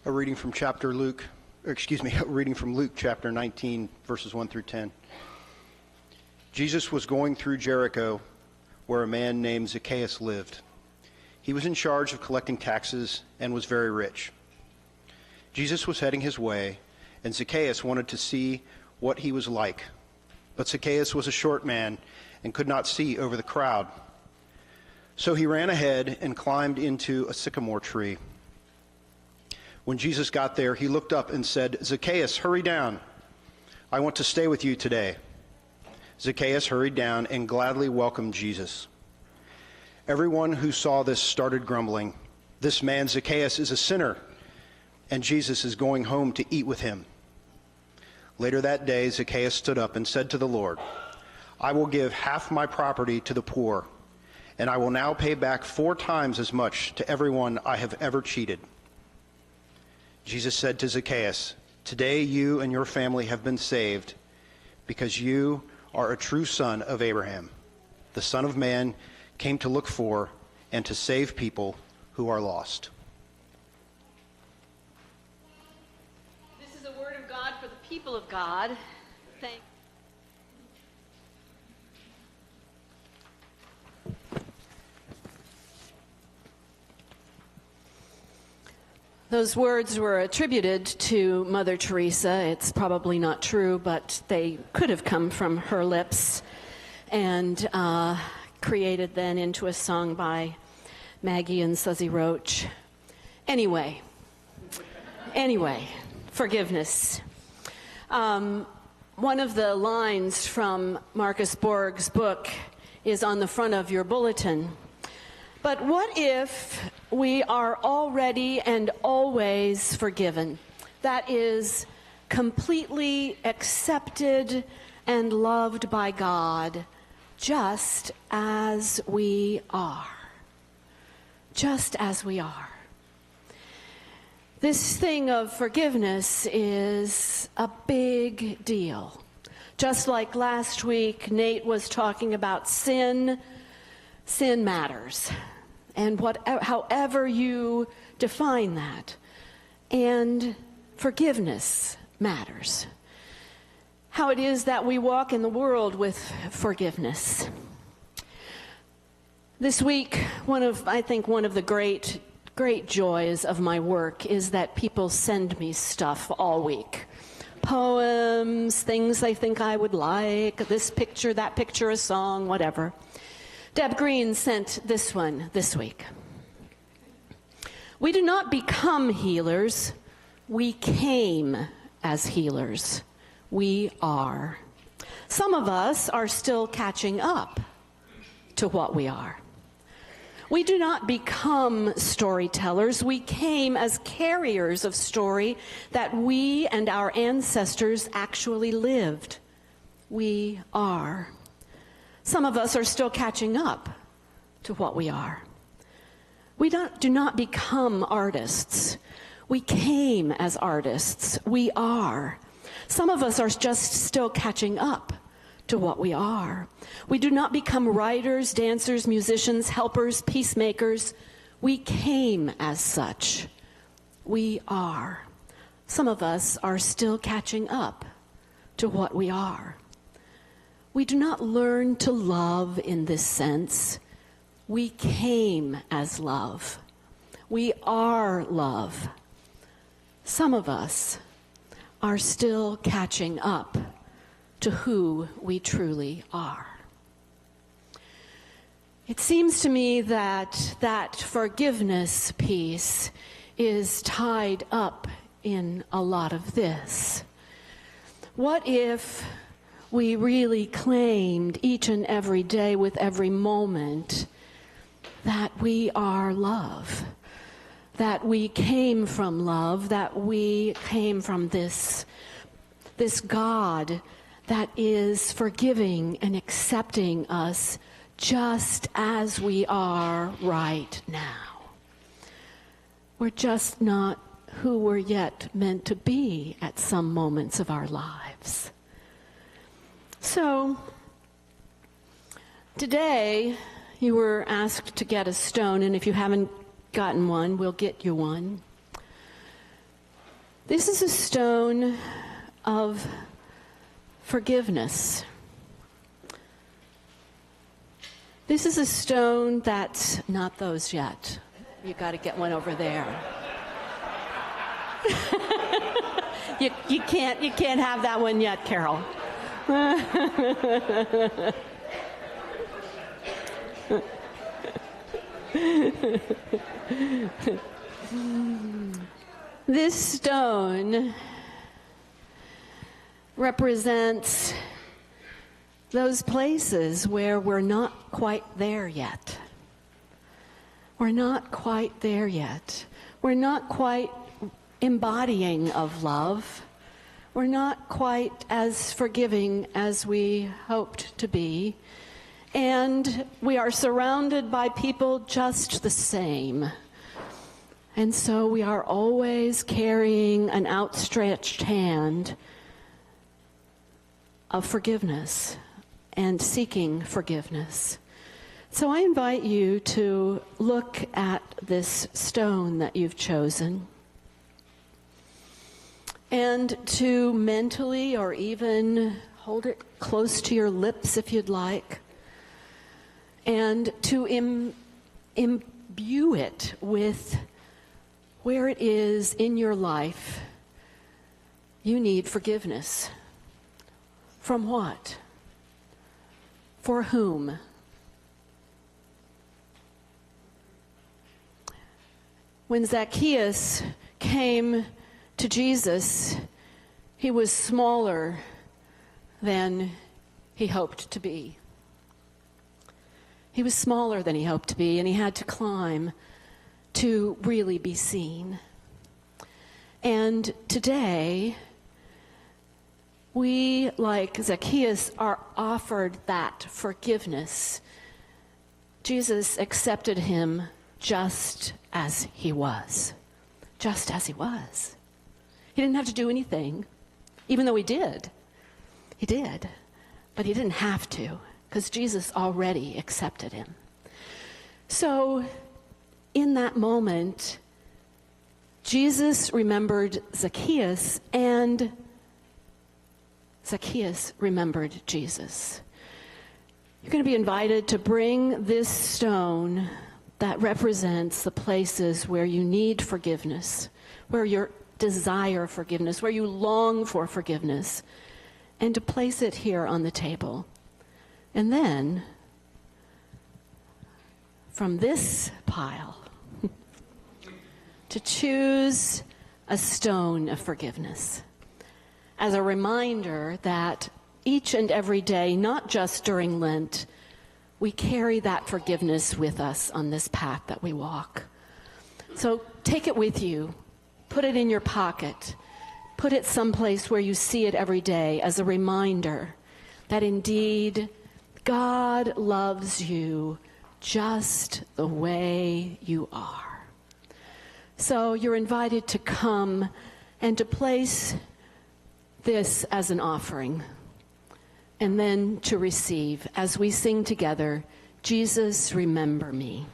A reading from Luke chapter 19, verses 1 through 10. Jesus was going through Jericho, where a man named Zacchaeus lived. He was in charge of collecting taxes and was very rich. Jesus was heading his way, and Zacchaeus wanted to see what he was like. But Zacchaeus was a short man and could not see over the crowd. So he ran ahead and climbed into a sycamore tree. When Jesus got there, he looked up and said, "Zacchaeus, hurry down. I want to stay with you today." Zacchaeus hurried down and gladly welcomed Jesus. Everyone who saw this started grumbling, "This man Zacchaeus is a sinner, and Jesus is going home to eat with him." Later that day, Zacchaeus stood up and said to the Lord, "I will give half my property to the poor, and I will now pay back 4 times as much to everyone I have ever cheated." Jesus said to Zacchaeus, "Today you and your family have been saved, because you are a true son of Abraham. The Son of Man came to look for and to save people who are lost." This is a word of God for the people of God. Thank Those words were attributed to Mother Teresa. It's probably not true, but they could have come from her lips and created then into a song by Maggie and Suzy Roach. Anyway, forgiveness. One of the lines from Marcus Borg's book is on the front of your bulletin. But what if we are already and always forgiven? That is, completely accepted and loved by God, just as we are. Just as we are. This thing of forgiveness is a big deal. Just like last week, Nate was talking about sin. Sin matters. And however you define that. And forgiveness matters. How it is that we walk in the world with forgiveness. This week, one of the great joys of my work is that people send me stuff all week. Poems, things they think I would like, this picture, that picture, a song, whatever. Deb Green sent this one this week. We do not become healers. We came as healers. We are. Some of us are still catching up to what we are. We do not become storytellers. We came as carriers of story that we and our ancestors actually lived. We are. Some of us are still catching up to what we are. We do not become artists. We came as artists. We are. Some of us are just still catching up to what we are. We do not become writers, dancers, musicians, helpers, peacemakers. We came as such. We are. Some of us are still catching up to what we are. We do not learn to love in this sense. We came as love. We are love. Some of us are still catching up to who we truly are. It seems to me that forgiveness piece is tied up in a lot of this. What if we really claimed each and every day with every moment that we are love, that we came from love, that we came from this God that is forgiving and accepting us just as we are right now. We're just not who we're yet meant to be at some moments of our lives. So, today you were asked to get a stone, and if you haven't gotten one, we'll get you one. This is a stone of forgiveness. This is a stone that's not those yet. You got to get one over there. you can't have that one yet, Carol. This stone represents those places where we're not quite there yet. We're not quite there yet. We're not quite embodying of love. We're not quite as forgiving as we hoped to be. And we are surrounded by people just the same. And so we are always carrying an outstretched hand of forgiveness and seeking forgiveness. So I invite you to look at this stone that you've chosen and to mentally, or even hold it close to your lips if you'd like, and to imbue it with where it is in your life you need forgiveness. From what? For whom? When Zacchaeus came to Jesus, he was smaller than he hoped to be. He was smaller than he hoped to be, and he had to climb to really be seen. And today, we, like Zacchaeus, are offered that forgiveness. Jesus accepted him just as he was. Just as he was. He didn't have to do anything, even though he did. He did. But he didn't have to, because Jesus already accepted him. So, in that moment, Jesus remembered Zacchaeus, and Zacchaeus remembered Jesus. You're going to be invited to bring this stone that represents the places where you need forgiveness, where you desire forgiveness, where you long for forgiveness, and to place it here on the table. And then, from this pile, to choose a stone of forgiveness as a reminder that each and every day, not just during Lent, we carry that forgiveness with us on this path that we walk. So take it with you. Put it in your pocket. Put it someplace where you see it every day as a reminder that indeed God loves you just the way you are. So you're invited to come and to place this as an offering, and then to receive as we sing together, Jesus, remember me.